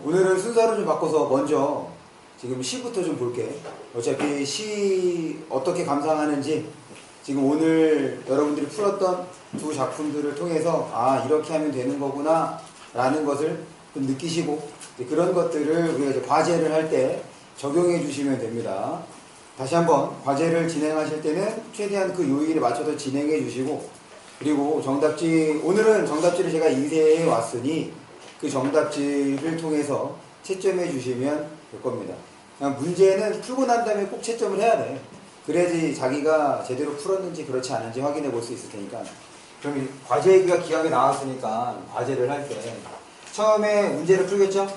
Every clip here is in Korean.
오늘은 순서를 좀 바꿔서 먼저 지금 시부터 좀 볼게. 어차피 시 어떻게 감상하는지 지금 오늘 여러분들이 풀었던 두 작품들을 통해서 아 이렇게 하면 되는 거구나 라는 것을 좀 느끼시고 그런 것들을 우리가 이제 과제를 할 때 적용해 주시면 됩니다. 다시 한번 과제를 진행하실 때는 최대한 그 요일에 맞춰서 진행해 주시고, 그리고 정답지, 오늘은 정답지를 제가 인쇄해 왔으니 그 정답지를 통해서 채점해 주시면 될 겁니다. 그냥 문제는 풀고 난 다음에 꼭 채점을 해야 돼. 그래야지 자기가 제대로 풀었는지 그렇지 않은지 확인해 볼 수 있을 테니까. 그럼 과제 얘기가 기하게 나왔으니까 과제를 할 때 처음에 문제를 풀겠죠?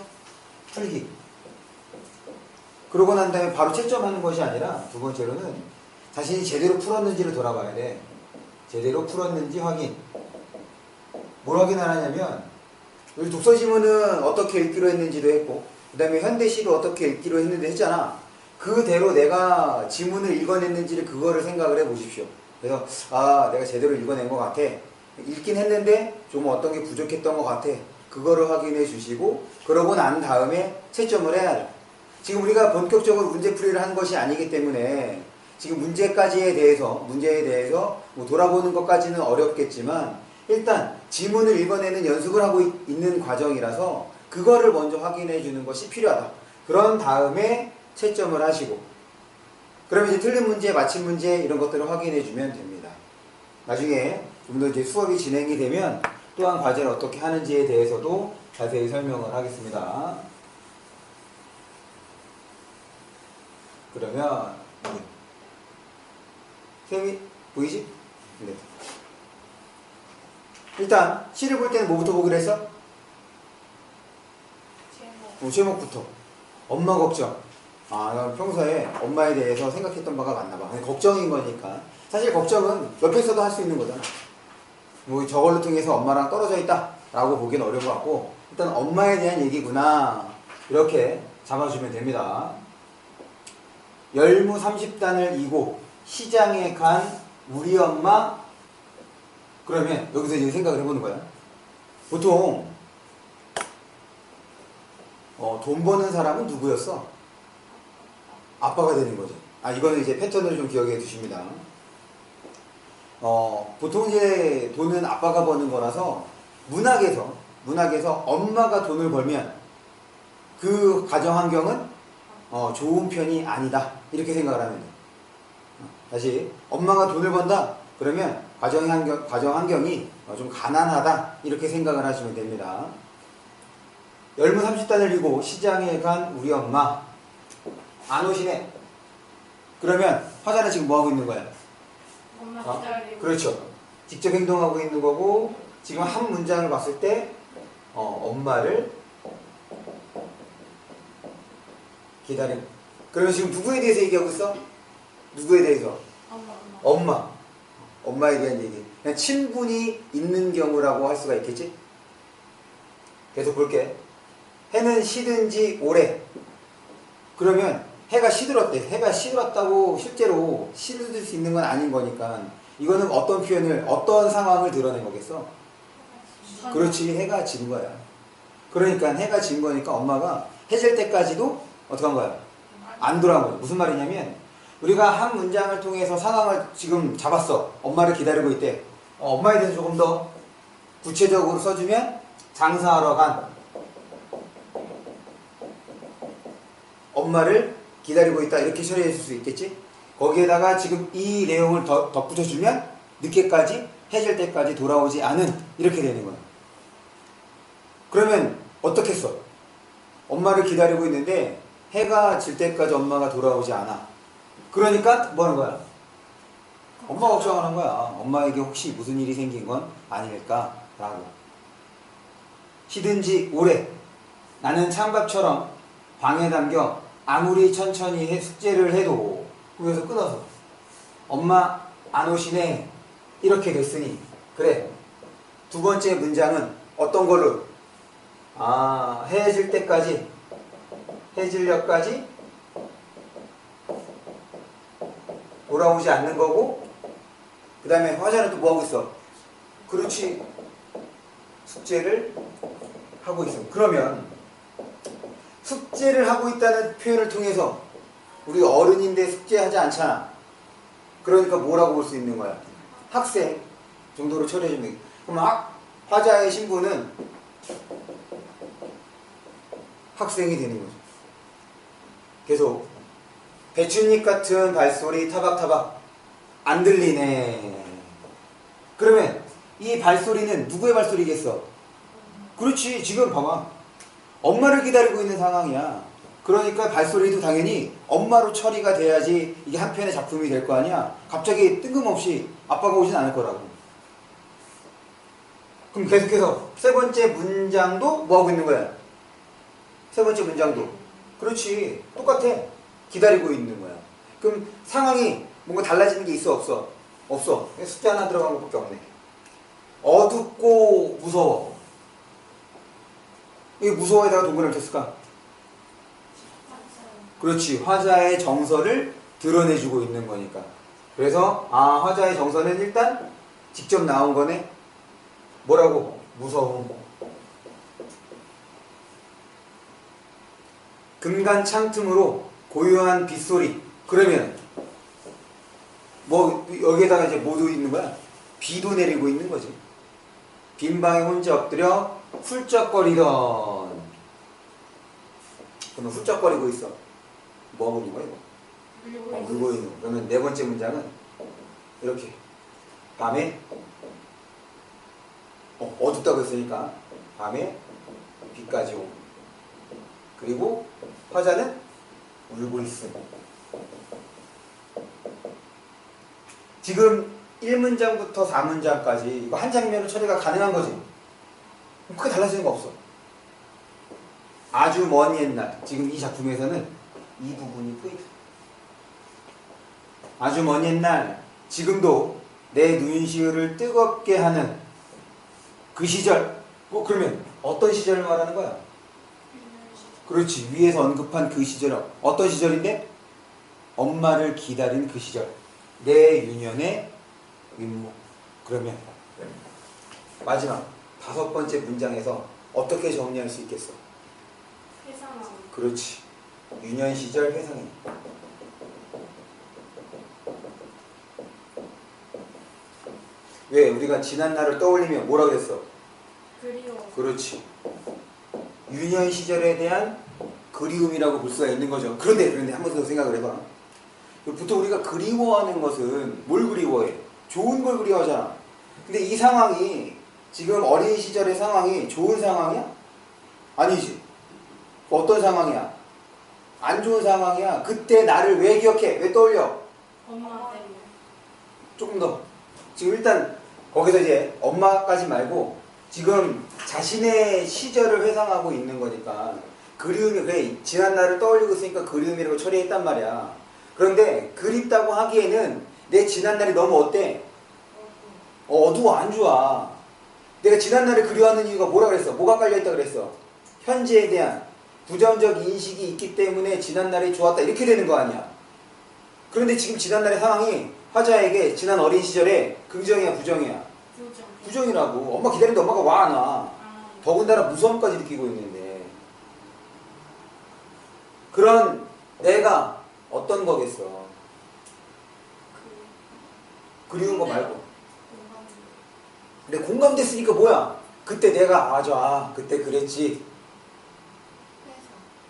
풀기. 그러고 난 다음에 바로 채점하는 것이 아니라 두 번째로는 자신이 제대로 풀었는지를 돌아봐야 돼. 제대로 풀었는지 확인. 뭘 확인하냐면 여기 독서지문은 어떻게 읽기로 했는지도 했고, 그 다음에 현대시도 어떻게 읽기로 했는데 했잖아. 그대로 내가 지문을 읽어냈는지를 그거를 생각을 해 보십시오. 그래서 아 내가 제대로 읽어낸 것 같아. 읽긴 했는데 좀 어떤 게 부족했던 것 같아. 그거를 확인해 주시고, 그러고 난 다음에 채점을 해야 돼. 지금 우리가 본격적으로 문제풀이를 한 것이 아니기 때문에 지금 문제에 대해서 뭐 돌아보는 것까지는 어렵겠지만 일단 지문을 읽어내는 연습을 하고 있는 과정이라서 그거를 먼저 확인해 주는 것이 필요하다. 그런 다음에 채점을 하시고, 그러면 이제 틀린 문제, 맞힌 문제 이런 것들을 확인해 주면 됩니다. 나중에 좀 더 이제 수업이 진행이 되면 또한 과제를 어떻게 하는지에 대해서도 자세히 설명을 하겠습니다. 그러면 쌤이 보이지? 네. 일단 시를 볼 때는 뭐부터 보기로 했어? 제목부터. 엄마 걱정. 아, 난 평소에 엄마에 대해서 생각했던 바가 많나 봐. 걱정인 거니까. 사실 걱정은 옆에서도 할 수 있는 거잖아. 뭐 저걸로 통해서 엄마랑 떨어져 있다 라고 보기는 어려운 것 같고, 일단 엄마에 대한 얘기구나 이렇게 잡아주면 됩니다. 열무 30단을 이고 시장에 간 우리 엄마. 그러면 여기서 이제 생각을 해보는 거야. 보통 돈 버는 사람은 누구였어? 아빠가 되는 거죠. 아, 이거는 이제 패턴을 좀 기억해 두십니다. 보통 이제 돈은 아빠가 버는 거라서 문학에서 엄마가 돈을 벌면 그 가정 환경은 좋은 편이 아니다 이렇게 생각을 하면 돼. 다시 엄마가 돈을 번다 그러면 가정 환경이 좀 가난하다 이렇게 생각을 하시면 됩니다. 열무 30단을 이고 시장에 간 우리 엄마 안 오시네. 그러면 화자는 지금 뭐 하고 있는 거야? 엄마 기다리고. 그렇죠. 직접 행동하고 있는 거고, 지금 한 문장을 봤을 때 엄마를 기다리고. 그러면 지금 누구에 대해서 얘기하고 있어? 누구에 대해서? 엄마. 엄마에 대한 얘기. 그냥 친분이 있는 경우라고 할 수가 있겠지? 계속 볼게. 해는 시든지 오래. 그러면 해가 시들었대. 해가 시들었다고 실제로 시들 수 있는 건 아닌 거니까 이거는 어떤 표현을, 어떤 상황을 드러낸 거겠어? 그렇지, 해가 진 거야. 그러니까 해가 진 거니까 엄마가 해질 때까지도 어떻게 한 거야? 안 돌아온 거야. 무슨 말이냐면 우리가 한 문장을 통해서 상황을 지금 잡았어. 엄마를 기다리고 있대. 엄마에 대해서 조금 더 구체적으로 써주면 장사하러 간 엄마를 기다리고 있다 이렇게 처리해 줄 수 있겠지? 거기에다가 지금 이 내용을 덧붙여주면 늦게까지 해질 때까지 돌아오지 않은 이렇게 되는 거야. 그러면 어떻게 써? 엄마를 기다리고 있는데 해가 질 때까지 엄마가 돌아오지 않아. 그러니까 뭐 하는 거야? 엄마 걱정하는 거야. 엄마에게 혹시 무슨 일이 생긴 건 아닐까라고. 시든지 오래. 나는 찬밥처럼 방에 담겨 아무리 천천히 숙제를 해도. 그래서 끊어서 엄마 안 오시네 이렇게 됐으니 그래. 두 번째 문장은 어떤 걸로? 해질 때까지, 해질녘까지 돌아오지 않는 거고, 그 다음에 화자는 또 뭐하고 있어? 그렇지, 숙제를 하고 있어. 그러면 숙제를 하고 있다는 표현을 통해서 우리 어른인데 숙제하지 않잖아. 그러니까 뭐라고 볼 수 있는 거야? 학생 정도로 처리해주면 돼. 그럼 화자의 신분은 학생이 되는 거죠. 계속 배춧잎 같은 발소리 타박타박 안 들리네. 그러면 이 발소리는 누구의 발소리겠어? 그렇지. 지금 봐봐. 엄마를 기다리고 있는 상황이야. 그러니까 발소리도 당연히 엄마로 처리가 돼야지 이게 한 편의 작품이 될 거 아니야. 갑자기 뜬금없이 아빠가 오진 않을 거라고. 그럼 계속해서 세 번째 문장도 뭐 하고 있는 거야? 세 번째 문장도 그렇지. 똑같아. 기다리고 있는 거야. 그럼 상황이 뭔가 달라지는 게 있어 없어? 없어. 숫자 하나 들어간 것밖에 없네. 어둡고 무서워. 이 무서워에다가 동그라미 쳤을까? 그렇지. 화자의 정서를 드러내주고 있는 거니까. 그래서 화자의 정서는 일단 직접 나온 거네. 뭐라고? 무서움. 금간 창틈으로 고요한 빗소리. 그러면 뭐 여기에다가 이제 뭐도 있는 거야? 비도 내리고 있는 거지. 빈방에 혼자 엎드려 훌쩍거리던. 그러면 훌쩍거리고 있어. 뭐 하고 있는 거야 이거? 울고 있는 거. 그러면 네 번째 문장은 이렇게 밤에 어둡다고 했으니까 밤에 비까지 오고, 그리고 화자는 울고 있음. 지금 1문장부터 4문장까지 이거 한 장면으로 처리가 가능한 거지. 크게 달라지는 거 없어. 아주 먼 옛날, 지금 이 작품에서는 이 부분이 포인트. 아주 먼 옛날, 지금도 내 눈시울을 뜨겁게 하는 그 시절. 그러면 어떤 시절을 말하는 거야? 그렇지. 위에서 언급한 그 시절. 어떤 시절인데? 엄마를 기다린 그 시절. 내 유년의 윗목. 그러면 마지막 5번째 문장에서 어떻게 정리할 수 있겠어? 회상하고. 그렇지. 유년 시절 회상이. 왜? 우리가 지난 날을 떠올리면 뭐라 그랬어? 그리워. 그렇지. 유년 시절에 대한 그리움이라고 볼 수가 있는 거죠. 그런데 한 번 더 생각을 해봐. 보통 우리가 그리워하는 것은 뭘 그리워해? 좋은 걸 그리워하잖아. 근데 이 상황이 지금 어린 시절의 상황이 좋은 상황이야? 아니지. 어떤 상황이야? 안 좋은 상황이야. 그때 나를 왜 기억해? 왜 떠올려? 엄마 때문에. 조금 더. 지금 일단 거기서 이제 엄마까지 말고 지금 자신의 시절을 회상하고 있는 거니까 그리움이, 그래, 지난 날을 떠올리고 있으니까 그리움이라고 처리했단 말이야. 그런데 그립다고 하기에는 내 지난 날이 너무 어때? 어두워. 안 좋아. 내가 지난 날을 그리워하는 이유가 뭐라 그랬어? 뭐가 깔려있다 그랬어? 현재에 대한 부정적 인식이 있기 때문에 지난 날이 좋았다, 이렇게 되는 거 아니야. 그런데 지금 지난 날의 상황이 화자에게 지난 어린 시절에 긍정이야 부정이야? 부정이라고. 엄마 기다리는데 엄마가 와 안 와. 더군다나 무서움까지 느끼고 있는데. 그런 내가 어떤 거겠어? 그리운 거 말고. 근데 공감됐으니까 뭐야? 그때 내가 맞아. 그때 그랬지.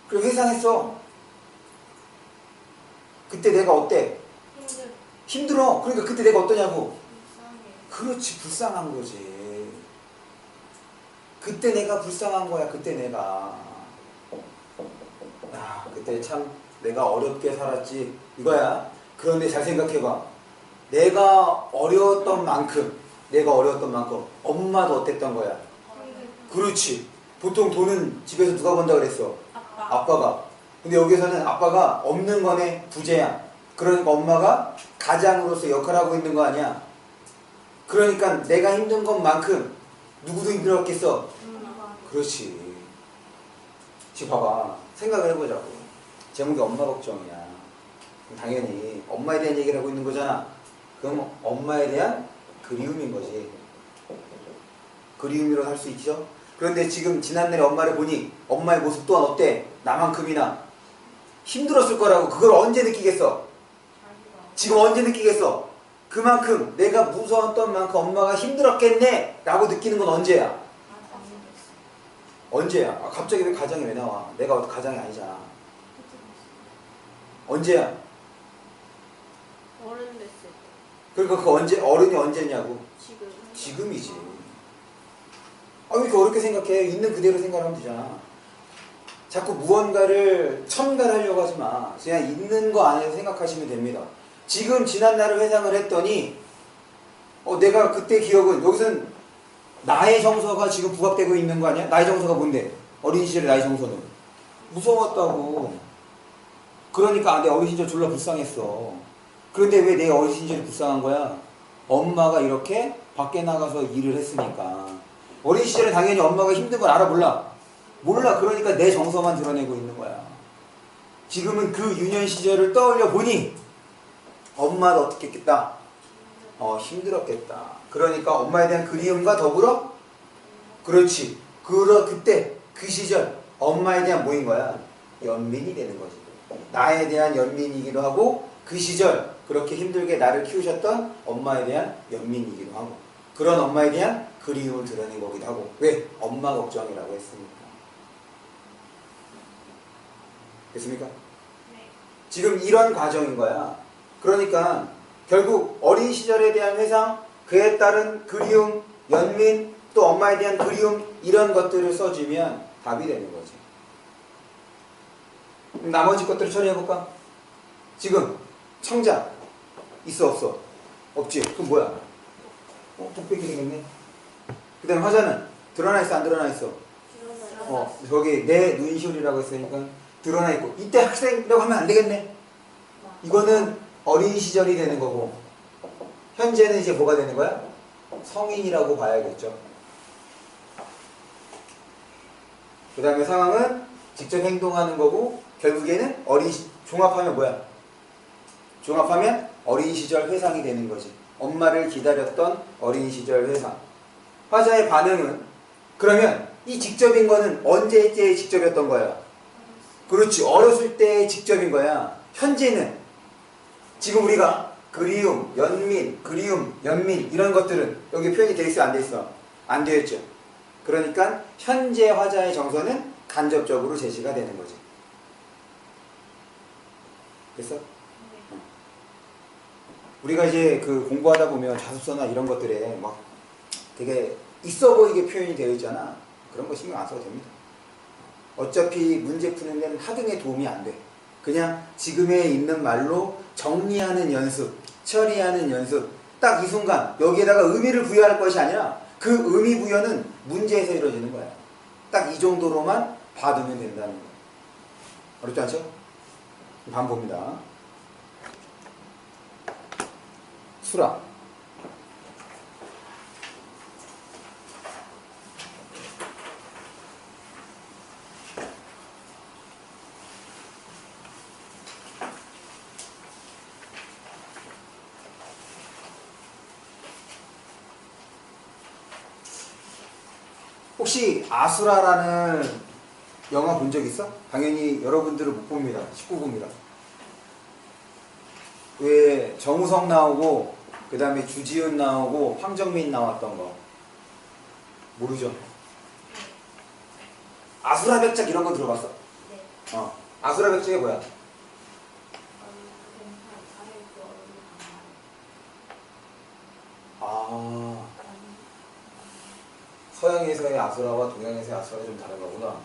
그래, 회상했어. 그때 내가 어때? 힘들어. 그러니까 그때 내가 어떠냐고. 그렇지. 불쌍한 거지. 그때 내가 불쌍한 거야. 그때 내가. 그때 참 내가 어렵게 살았지. 이거야. 그런데 잘 생각해봐. 내가 어려웠던 만큼 엄마도 어땠던 거야? 그렇지. 보통 돈은 집에서 누가 번다 그랬어? 아빠가. 근데 여기서는 아빠가 없는 거네. 부재야. 그러니까 엄마가 가장으로서 역할을 하고 있는 거 아니야. 그러니까 내가 힘든 것만큼 누구도 힘들었겠어? 그렇지. 지금 봐봐. 생각을 해보자고. 제목이 엄마 걱정이야. 당연히 엄마에 대한 얘기를 하고 있는 거잖아. 그럼 엄마에 대한 그리움인 거지. 그리움이라고 할 수 있죠. 그런데 지금 지난날에 엄마를 보니 엄마의 모습 또한 어때? 나만큼이나 힘들었을 거라고. 그걸 언제 느끼겠어? 지금 언제 느끼겠어? 그만큼 내가 무서웠던 만큼 엄마가 힘들었겠네 라고 느끼는 건 언제야? 언제야? 갑자기 왜 가정이 왜 나와? 내가 가정이 아니잖아. 언제야? 어른 됐을 때. 그러니까 그 언제, 어른이 언제냐고? 지금. 지금이지. 왜 이렇게 어렵게 생각해? 있는 그대로 생각하면 되잖아. 자꾸 무언가를 첨가하려고 하지 마. 그냥 있는 거 안에서 생각하시면 됩니다. 지금 지난 날을 회상을 했더니 내가 그때 기억은 여기서는 나의 정서가 지금 부각되고 있는 거 아니야? 나의 정서가 뭔데? 어린 시절의 나의 정서는 무서웠다고. 그러니까 내 어린 시절 졸라 불쌍했어. 그런데 왜 내 어린 시절이 불쌍한 거야? 엄마가 이렇게 밖에 나가서 일을 했으니까. 어린 시절에 당연히 엄마가 힘든 걸 알아 몰라? 몰라. 그러니까 내 정서만 드러내고 있는 거야. 지금은 그 유년 시절을 떠올려 보니 엄마도 어떻게 했겠다? 힘들었겠다. 그러니까 엄마에 대한 그리움과 더불어 그렇지. 그때 그 시절 엄마에 대한 뭐인 거야? 연민이 되는 거지. 나에 대한 연민이기도 하고 그 시절 그렇게 힘들게 나를 키우셨던 엄마에 대한 연민이기도 하고 그런 엄마에 대한 그리움을 드러낸 거기도 하고. 왜? 엄마 걱정이라고 했으니까. 됐습니까? 네. 지금 이런 과정인 거야. 그러니까 결국 어린 시절에 대한 회상, 그에 따른 그리움, 연민, 또 엄마에 대한 그리움 이런 것들을 써주면 답이 되는 거지. 나머지 것들을 처리해볼까? 지금 청자 있어 없어? 없지? 그럼 뭐야? 독백이 생겼네. 그 다음에 화자는 드러나 있어 안 드러나 있어? 저기 내 눈시울이라고 했으니까 드러나 있고. 이때 학생이라고 하면 안 되겠네. 이거는 어린 시절이 되는 거고 현재는 이제 뭐가 되는 거야? 성인이라고 봐야겠죠. 그 다음에 상황은 직접 행동하는 거고 결국에는 종합하면 뭐야? 종합하면 어린 시절 회상이 되는 거지. 엄마를 기다렸던 어린 시절 회상. 화자의 반응은 그러면 이 직접인 거는 언제의 직접이었던 거야? 그렇지. 어렸을 때의 직접인 거야. 현재는 지금 우리가 그리움, 연민, 이런 것들은 여기 표현이 돼 있어 안 돼 있어? 안 되어 있죠. 그러니까 현재 화자의 정서는 간접적으로 제시가 되는 거지. 됐어? 우리가 이제 그 공부하다 보면 자습서나 이런 것들에 막 되게 있어 보이게 표현이 되어 있잖아. 그런 거 신경 안 써도 됩니다. 어차피 문제 푸는 데는 하등의 도움이 안 돼. 그냥 지금에 있는 말로 정리하는 연습, 처리하는 연습. 딱 이 순간 여기에다가 의미를 부여할 것이 아니라 그 의미 부여는 문제에서 이루어지는 거야. 딱 이 정도로만 봐두면 된다는 거야. 어렵지 않죠? 다음 봅니다. 수라. 혹시 아수라라는 영화 본 적 있어? 당연히 여러분들은 못 봅니다. 19부입니다. 왜 정우성 나오고 그 다음에 주지훈 나오고 황정민 나왔던 거 모르죠? 아수라 백작 이런 거 들어봤어? 네. 아수라 백작이 뭐야? 서양에서의 아수라와 동양에서의 아수라가 좀 다른 거구나.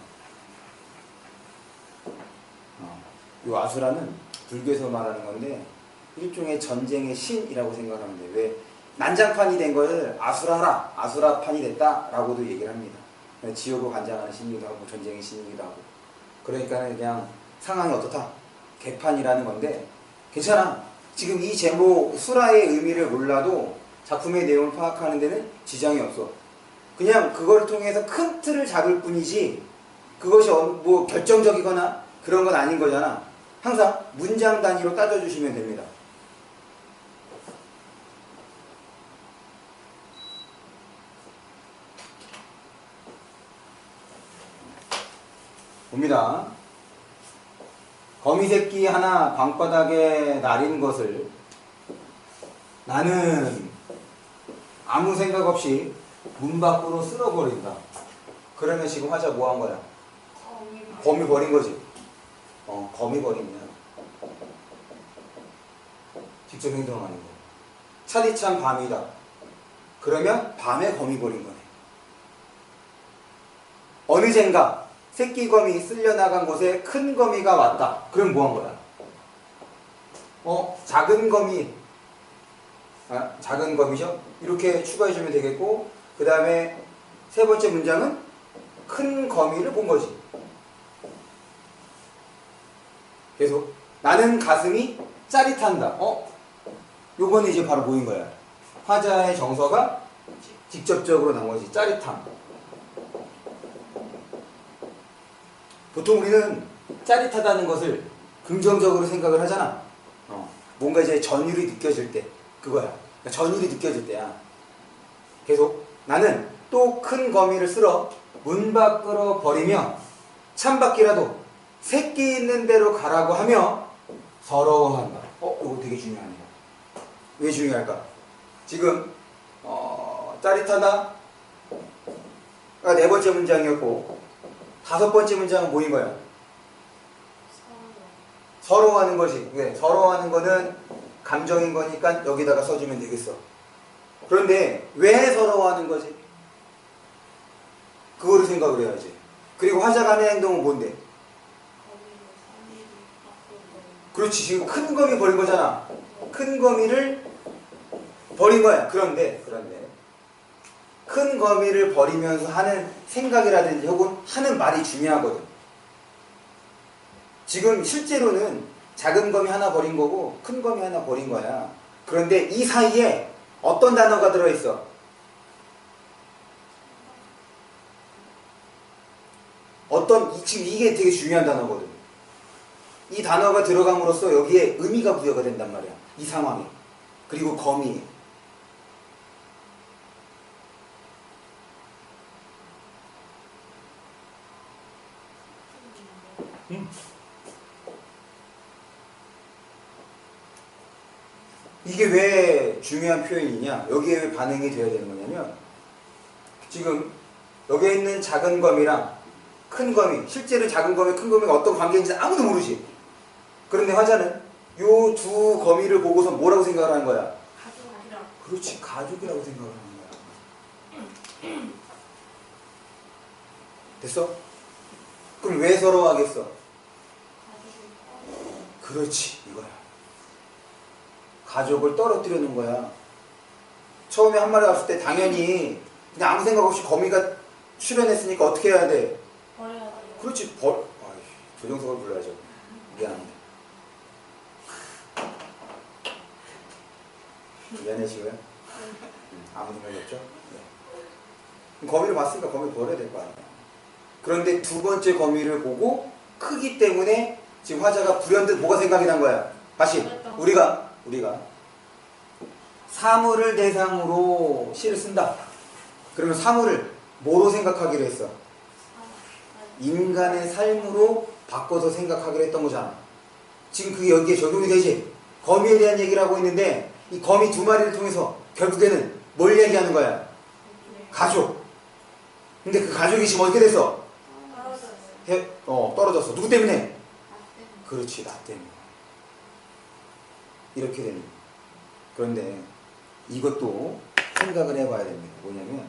이 아수라는 불교에서 말하는 건데 일종의 전쟁의 신이라고 생각하면 돼. 왜? 난장판이 된 걸 아수라라, 아수라판이 됐다라고도 얘기를 합니다. 지옥을 관장하는 신이기도 하고 전쟁의 신이기도 하고. 그러니까 그냥 상황이 어떻다? 개판이라는 건데 괜찮아. 지금 이 제목 수라의 의미를 몰라도 작품의 내용을 파악하는 데는 지장이 없어. 그냥 그걸 통해서 큰 틀을 잡을 뿐이지 그것이 뭐 결정적이거나 그런 건 아닌 거잖아. 항상 문장 단위로 따져주시면 됩니다. 봅니다. 거미 새끼 하나 방바닥에 나린 것을 나는 아무 생각 없이 문 밖으로 쓸어버린다. 그러면 지금 화자 뭐 한 거야? 거미 버린 거지. 거미 버리면 직접 행동하는 거. 차디찬 밤이다. 그러면 밤에 거미 버린 거네. 어느샌가 새끼 거미 쓸려나간 곳에 큰 거미가 왔다. 그럼 뭐 한 거야? 작은 거미. 작은 거미죠? 이렇게 추가해주면 되겠고, 그 다음에 세 번째 문장은 큰 거미를 본 거지. 계속 나는 가슴이 짜릿한다. 요거는 이제 바로 뭐인 거야? 화자의 정서가 직접적으로 나온 거지. 짜릿함. 보통 우리는 짜릿하다는 것을 긍정적으로 생각을 하잖아. 뭔가 이제 전율이 느껴질 때 그거야. 그러니까 전율이 느껴질 때야. 계속 나는 또 큰 거미를 쓸어 문 밖으로 버리며 찬바퀴라도 새끼 있는 대로 가라고 하며 서러워한다. 이거 되게 중요하네요. 왜 중요할까? 지금 짜릿하다. 네 번째 문장이었고 다섯 번째 문장은 뭐인 거야? 서러워하는 것이. 왜? 서러워하는 거는 감정인 거니까 여기다가 써주면 되겠어. 그런데 왜 서러워하는 거지? 그거를 생각을 해야지. 그리고 화자가 하는 행동은 뭔데? 그렇지. 지금 큰 거미 버린 거잖아. 큰 거미를 버린 거야. 그런데 큰 거미를 버리면서 하는 생각이라든지 혹은 하는 말이 중요하거든. 지금 실제로는 작은 거미 하나 버린 거고 큰 거미 하나 버린 거야. 그런데 이 사이에 어떤 단어가 들어있어? 지금 이게 되게 중요한 단어거든. 이 단어가 들어감으로써 여기에 의미가 부여가 된단 말이야. 이 상황에. 그리고 거미에. 이게 왜 중요한 표현이냐? 여기에 왜 반응이 되어야 되는 거냐면 지금 여기에 있는 작은 거미랑 큰 거미, 실제로 작은 거미, 큰 거미가 어떤 관계인지 아무도 모르지. 그런데 화자는 요 두 거미를 보고서 뭐라고 생각을 하는 거야? 가족이랑. 그렇지, 가족이라고 생각을 하는 거야. 됐어? 그럼 왜 서러워하겠어? 그렇지, 이거야. 가족을 떨어뜨리는 거야. 처음에 한 마리 왔을 때 당연히 그냥 아무 생각 없이 거미가 출현했으니까 어떻게 해야 돼? 버려야 돼. 그렇지, 조정석을 불러야죠. 미안합니다. 미안해지고요. 아무 생각이 없죠? 네. 거미를 봤으니까 거미를 버려야 될 거 아니야. 그런데 두 번째 거미를 보고 크기 때문에 지금 화자가 불현듯 뭐가 생각이 난 거야? 다시 우리가 사물을 대상으로 시를 쓴다. 그러면 사물을 뭐로 생각하기로 했어? 인간의 삶으로 바꿔서 생각하기로 했던 거잖아. 지금 그게 여기에 적용이 되지. 거미에 대한 얘기를 하고 있는데 이 거미 두 마리를 통해서 결국에는 뭘 얘기하는 거야? 가족. 근데 그 가족이 지금 어떻게 됐어? 떨어졌어. 누구 때문에? 그렇지, 나 때문에. 이렇게 되는. 그런데 이것도 생각을 해봐야 됩니다. 뭐냐면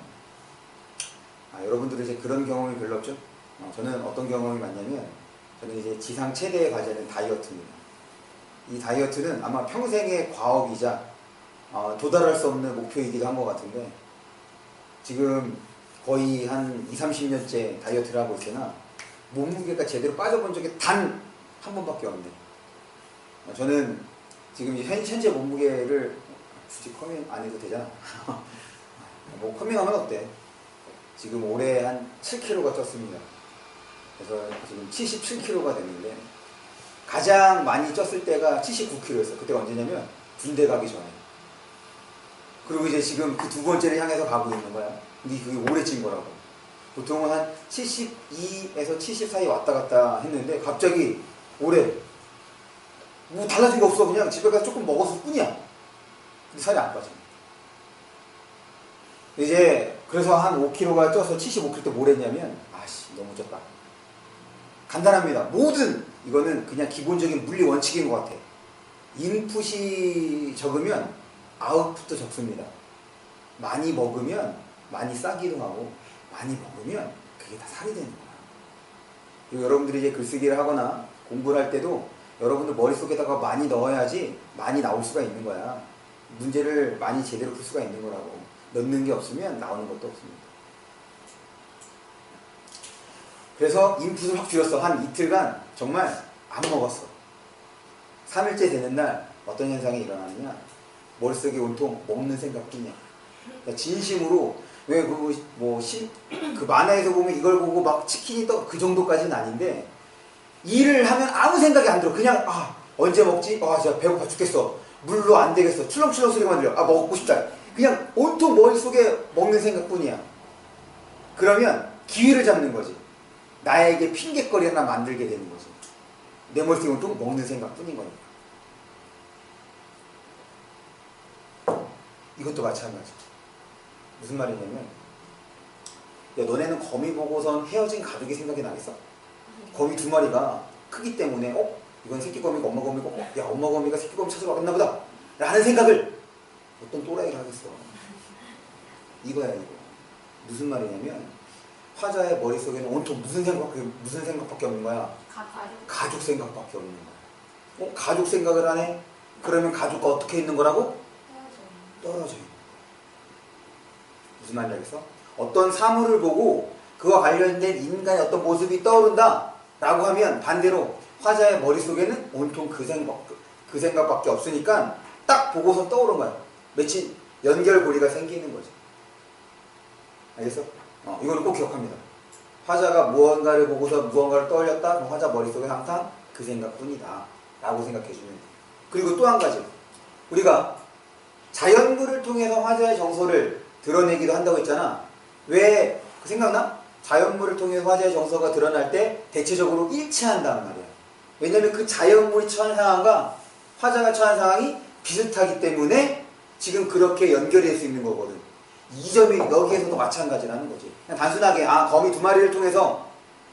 여러분들은 이제 그런 경험이 별로 없죠? 저는 어떤 경험이 많냐면 저는 이제 지상 최대의 과제는 다이어트입니다. 이 다이어트는 아마 평생의 과업이자 도달할 수 없는 목표이기도 한 것 같은데 지금 거의 한 20-30년째 다이어트를 하고 있으나 몸무게가 제대로 빠져본 적이 단 한 번밖에 없네. 저는 지금 현재 몸무게를 굳이 커밍 안 해도 되잖아. 뭐 커밍하면 어때? 지금 올해 한 7kg가 쪘습니다. 그래서 지금 77kg가 됐는데 가장 많이 쪘을 때가 79kg였어. 그때가 언제냐면 군대 가기 전에. 그리고 이제 지금 그 두 번째를 향해서 가고 있는 거야. 근데 그게 오래 찐 거라고. 보통은 한 72에서 70 사이 왔다 갔다 했는데 갑자기 올해 뭐 달라진 게 없어. 그냥 집에 가서 조금 먹었을 뿐이야. 근데 살이 안 빠져. 이제 그래서 한 5kg가 쪄서 75kg 때 뭘 했냐면 아씨 너무 쪘다. 간단합니다. 모든 이거는 그냥 기본적인 물리 원칙인 것 같아. 인풋이 적으면 아웃풋도 적습니다. 많이 먹으면 많이 싸기도 하고 많이 먹으면 그게 다 살이 되는 거야. 그리고 여러분들이 이제 글쓰기를 하거나 공부를 할 때도 여러분들 머릿속에다가 많이 넣어야지 많이 나올 수가 있는 거야. 문제를 많이 제대로 풀 수가 있는 거라고. 넣는 게 없으면 나오는 것도 없습니다. 그래서 인풋을 확 줄였어. 한 이틀간 정말 안 먹었어. 3일째 되는 날 어떤 현상이 일어나느냐, 머릿속에 온통 먹는 생각뿐이야. 그러니까 진심으로 왜 그 만화에서 보면 이걸 보고 막 치킨이 떠 그 정도까지는 아닌데 일을 하면 아무 생각이 안 들어. 그냥 언제 먹지? 진짜 배고파 죽겠어. 물로 안 되겠어. 출렁출렁 소리만 들려. 먹고 싶다. 그냥 온통 머릿속에 먹는 생각뿐이야. 그러면 기회를 잡는 거지. 나에게 핑계거리 하나 만들게 되는 거지. 내 머릿속에 온통 먹는 생각뿐인 거니까. 이것도 마찬가지. 무슨 말이냐면 야 너네는 거미 보고선 헤어진 가족이 생각이 나겠어? 거미 2마리가 크기 때문에 이건 새끼 거미가 엄마 거미고 야 엄마 거미가 새끼 거미 찾으러 왔나 보다 라는 생각을 어떤 또라이가 하겠어. 이거야 이거. 무슨 말이냐면 화자의 머릿속에는 온통 무슨 생각밖에 없는 거야? 가족 생각밖에 없는 거야. 가족 생각을 하네? 그러면 가족과 어떻게 있는 거라고? 떨어져 있는. 무슨 말인지 알겠어? 어떤 사물을 보고 그와 관련된 인간의 어떤 모습이 떠오른다 라고 하면 반대로 화자의 머릿속에는 온통 그 생각밖에 없으니까 딱 보고서 떠오른 거야. 며칠 연결고리가 생기는 거지. 알겠어? 이거는 꼭 기억합니다. 화자가 무언가를 보고서 무언가를 떠올렸다. 그럼 화자 머릿속에 항상 그 생각뿐이다 라고 생각해주면 돼. 그리고 또 한 가지, 우리가 자연물을 통해서 화자의 정서를 드러내기도 한다고 했잖아. 왜 생각나? 자연물을 통해서 화자의 정서가 드러날 때 대체적으로 일치한다는 말이야. 왜냐면 그 자연물이 처한 상황과 화자가 처한 상황이 비슷하기 때문에 지금 그렇게 연결될 수 있는 거거든. 이 점이 여기에서도 마찬가지라는 거지. 그냥 단순하게 거미 2마리를 통해서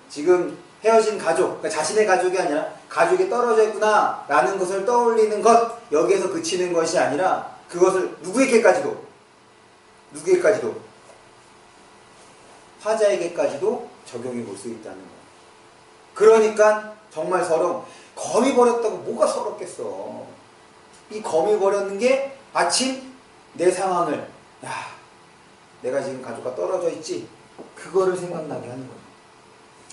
지금 헤어진 가족, 그러니까 자신의 가족이 아니라 가족이 떨어져 있구나 라는 것을 떠올리는 것, 여기에서 그치는 것이 아니라 그것을 누구에게까지도 화자에게까지도 적용해 볼 수 있다는 거야. 그러니까 정말 서러움. 거미 버렸다고 뭐가 서럽겠어. 이 거미 버렸는 게 마침 내 상황을 내가 지금 가족과 떨어져 있지? 그거를 생각나게 하는 거야.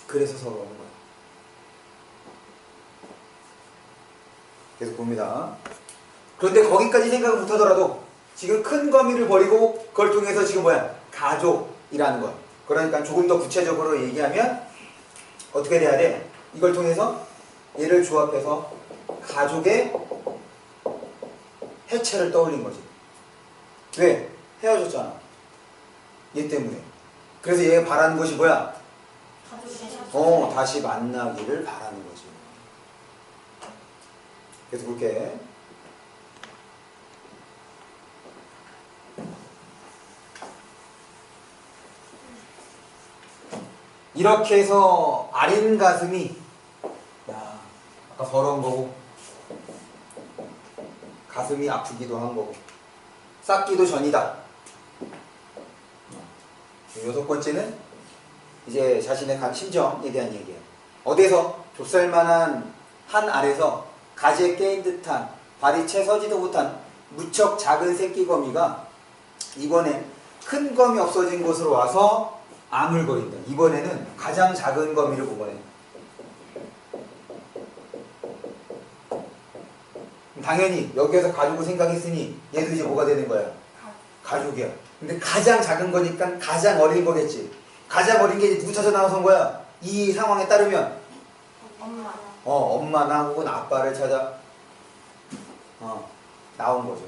그래서 서러운 거야. 계속 봅니다. 그런데 거기까지 생각을 못하더라도 지금 큰 거미를 버리고 그걸 통해서 지금 가족이라는 거야. 그러니까 조금 더 구체적으로 얘기하면 어떻게 돼야 돼? 이걸 통해서 얘를 조합해서 가족의 해체를 떠올린 거지. 왜? 헤어졌잖아. 얘 때문에. 그래서 얘가 바라는 것이 뭐야? 다시 만나기를 바라는 거지. 그래서 볼게. 이렇게 해서 아린 가슴이 아까 서러운 거고 가슴이 아프기도 한 거고 싹기도 전이다. 6번째는 이제 자신의 심정에 대한 얘기예요. 어디에서 좁쌀만한 한 알에서 가지에 깨인 듯한 발이 채 서지도 못한 무척 작은 새끼 거미가 이번엔 큰 거미 없어진 곳으로 와서 아물거린다. 이번에는 가장 작은 거미를 보거네. 당연히 여기에서 가족을 생각했으니 얘도 이제 뭐가 되는 거야? 가족이야. 근데 가장 작은 거니까 가장 어린 거겠지. 가장 어린 게 누구 찾아 나선 거야? 이 상황에 따르면 엄마나 혹은 아빠를 찾아 나온 거죠.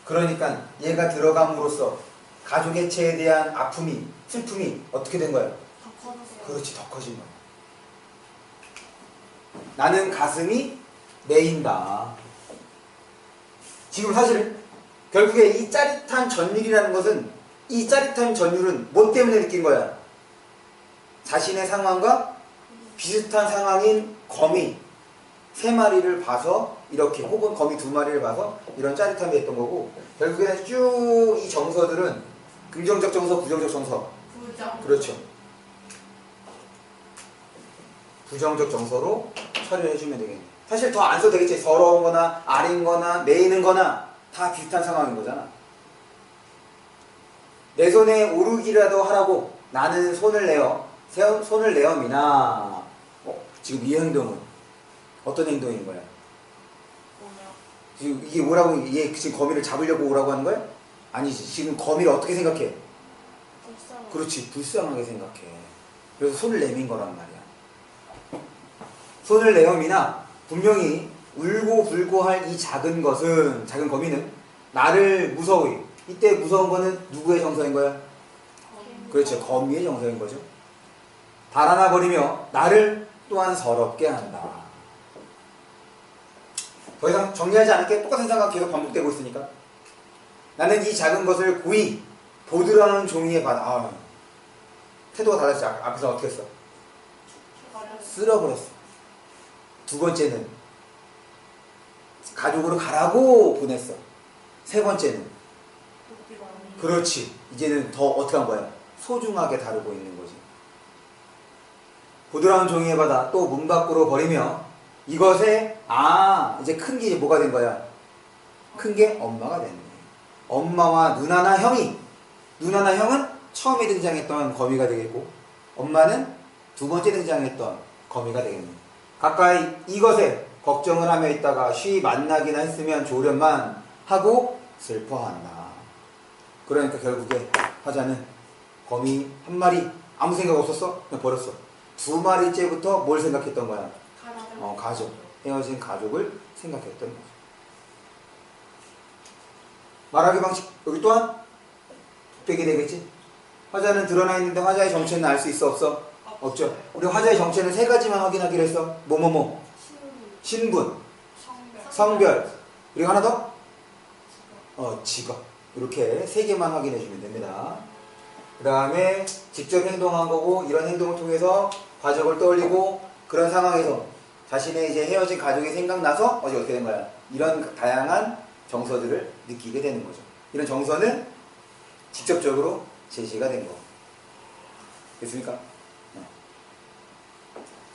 그러니까 얘가 들어감으로써 가족 해체에 대한 아픔이, 슬픔이 어떻게 된 거야? 더 커졌어요. 그렇지, 더 커진 거야. 나는 가슴이 메인다. 지금 사실 결국에 이 짜릿한 전율이라는 것은, 이 짜릿한 전율은 뭐 때문에 느낀 거야? 자신의 상황과 비슷한 상황인 거미 3마리를 봐서 이렇게, 혹은 거미 2마리를 봐서 이런 짜릿함이 했던 거고, 결국에는 쭉 이 정서들은 긍정적 정서, 부정적 정서. 부정. 그렇죠. 부정적 정서로 처리를 해주면 되겠네. 사실 더 안 써도 되겠지. 서러운 거나 아린 거나 매이는 거나 다 비슷한 상황인 거잖아. 내 손에 오르기라도 하라고 나는 손을 내어 손을 내어 미나. 지금 이 행동은 어떤 행동인 거야? 지금 이게 오라고, 얘 지금 거미를 잡으려고 오라고 하는 거야? 아니지. 지금 거미를 어떻게 생각해? 불쌍해. 그렇지. 불쌍하게 생각해. 그래서 손을 내민 거란 말이야. 손을 내어 미나. 분명히 울고 불고 할 이 작은 것은, 작은 거미는 나를 무서워해. 이때 무서운 거는 누구의 정서인 거야? 그렇죠. 거미의 정서인 거죠. 달아나 버리며 나를 또한 서럽게 한다. 더 이상 정리하지 않을게. 똑같은 상황 계속 반복되고 있으니까. 나는 이 작은 것을 고이 보드라는 종이에 받아. 태도가 달랐지. 앞에서 어떻게 했어? 쓸어버렸어. 2번째는 가족으로 가라고 보냈어. 3번째는 그렇지. 이제는 더 어떻게 한 거야? 소중하게 다루고 있는 거지. 보드라운 종이에 받아 또 문 밖으로 버리며 이것에 이제 큰 게 뭐가 된 거야? 큰 게 엄마가 됐네. 엄마와 누나나 형이, 누나나 형은 처음에 등장했던 거미가 되겠고, 엄마는 2번째 등장했던 거미가 되겠네. 가까이 이것에 걱정을 하며 있다가 쉬 만나기나 했으면 좋으련만 하고 슬퍼한다. 그러니까 결국에 화자는 거미 1마리 아무 생각 없었어? 그냥 버렸어. 2마리째부터 뭘 생각했던 거야? 가족. 헤어진 가족을 생각했던 거죠. 말하기 방식, 여기 또한 독백이 되겠지? 화자는 드러나 있는데 화자의 정체는 알 수 있어, 없어? 없죠. 우리 화자의 정체는 3가지만 확인하기로 했어. 신분, 성별, 그리고 하나 더? 직업. 이렇게 3개만 확인해 주면 됩니다. 그 다음에 직접 행동한 거고, 이런 행동을 통해서 가족을 떠올리고, 그런 상황에서 자신의 이제 헤어진 가족이 생각나서 어떻게 된 거야? 이런 다양한 정서들을 느끼게 되는 거죠. 이런 정서는 직접적으로 제시가 된 거. 됐습니까?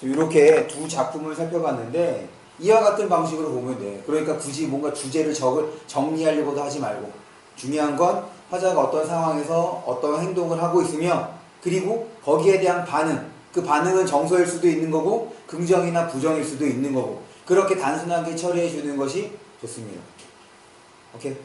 이렇게 2 작품을 살펴봤는데 이와 같은 방식으로 보면 돼. 그러니까 굳이 뭔가 주제를 정리하려고도 하지 말고, 중요한 건 화자가 어떤 상황에서 어떤 행동을 하고 있으며, 그리고 거기에 대한 반응, 그 반응은 정서일 수도 있는 거고 긍정이나 부정일 수도 있는 거고, 그렇게 단순하게 처리해 주는 것이 좋습니다. 오케이?